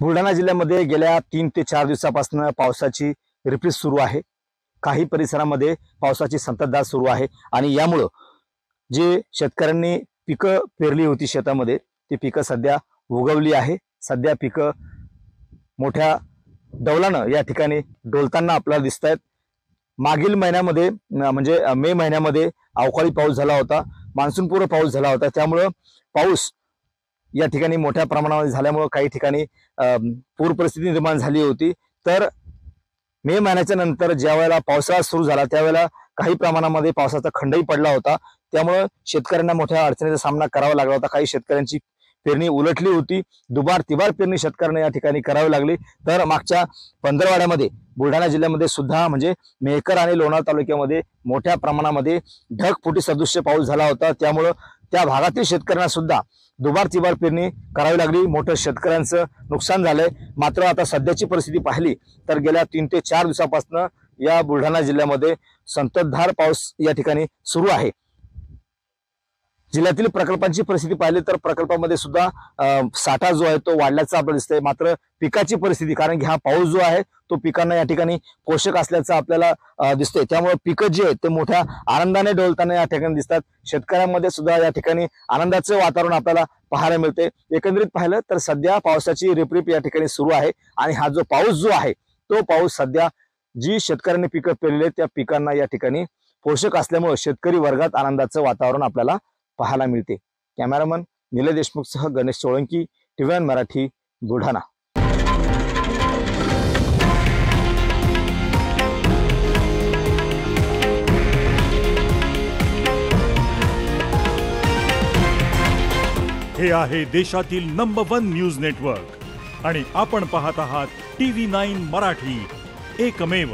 बुलढाणा जिल्ह्यामध्ये गेल्या 3 ते 4 दिवसापासून पावसाची रिपरिप सुरू आहे। काही परिसरामध्ये पावसाची संततधार सुरू आहे आणि यामुळे जे शेतकऱ्यांनी पिकं पेरली होती शेतामध्ये ती पिकं सध्या उगवली आहे। सध्या पिकं मोठ्या डौलानं या ठिकाणी डोलताना आपल्याला दिसतायत। मागील महिन्यामध्ये म्हणजे मे महिन्यामध्ये अवकाळी पाऊस झाला होता, मान्सूनपूर्व पाऊस झाला होता। त्यामुळे पाऊस या ठिकाणी मोठ्या प्रमाणावर झाल्यामुळे काही ठिकाणी पूर परिस्थिती निर्माण झाली होती। तर मे महिन्याच्या नंतर ज्यावेळेला पावसाळा सुरू झाला त्यावेळेला काही प्रमाणामध्ये पावसाचा खंडही पडला होता। त्यामुळे शेतकऱ्यांना मोठ्या अडचणीचा सामना करावा लागला होता। काही शेतकऱ्यांची पेरणी उलटली होती, दुबार तिबार पेरणी शेतकऱ्यांना या ठिकाणी करावी लागली। तर मागच्या पंधरवाड्यामध्ये बुलढाणा जिल्ह्यामध्ये सुद्धा म्हणजे मेहकर आणि लोणार तालुक्यामध्ये मोठ्या प्रमाणामध्ये ढगफुटी सदृश्य पाऊस झाला होता। त्यामुळे त्या भागातील शेतकऱ्यांना सुद्धा दुबार तिबार पेरणी करावी लागली, मोठं शेतकऱ्यांचं नुकसान झालंय। मात्र आता सध्याची परिस्थिती पाहिली तर गेल्या 3 ते 4 दिवसापासून या बुलढाणा जिल्ह्यामध्ये संततधार पाऊस या ठिकाणी सुरू आहे। जिल्ह्यातील प्रकल्पांची परिस्थिती पाहिली तर प्रकल्पामध्ये सुद्धा साठा जो आहे तो वाढल्याचा आपल्याला दिसतंय। मात्र पिकाची परिस्थिती, कारण की हा पाऊस जो आहे तो पिकांना या ठिकाणी पोषक असल्याचं आपल्याला दिसतंय। त्यामुळे पिकं जे आहेत ते मोठ्या आनंदाने डोलताना या ठिकाणी दिसतात। शेतकऱ्यांमध्ये सुद्धा या ठिकाणी आनंदाचं वातावरण आपल्याला पाहायला मिळते। एकंदरीत पाहिलं तर सध्या पावसाची रिपरिप या ठिकाणी सुरू आहे आणि हा जो पाऊस जो आहे तो पाऊस सध्या जी शेतकऱ्यांनी पिकं पेरलेली त्या पिकांना या ठिकाणी पोषक असल्यामुळे शेतकरी वर्गात आनंदाचं वातावरण आपल्याला पाहायला मिळते। कॅमेरामन निलय देशमुखसह गणेश सोळंकी, टीव्ही मराठी, बुलढाणा। हे आहे देशातील नंबर 1 न्यूज नेटवर्क आणि आपण पाहत आहात TV9 मराठी, एकमेव।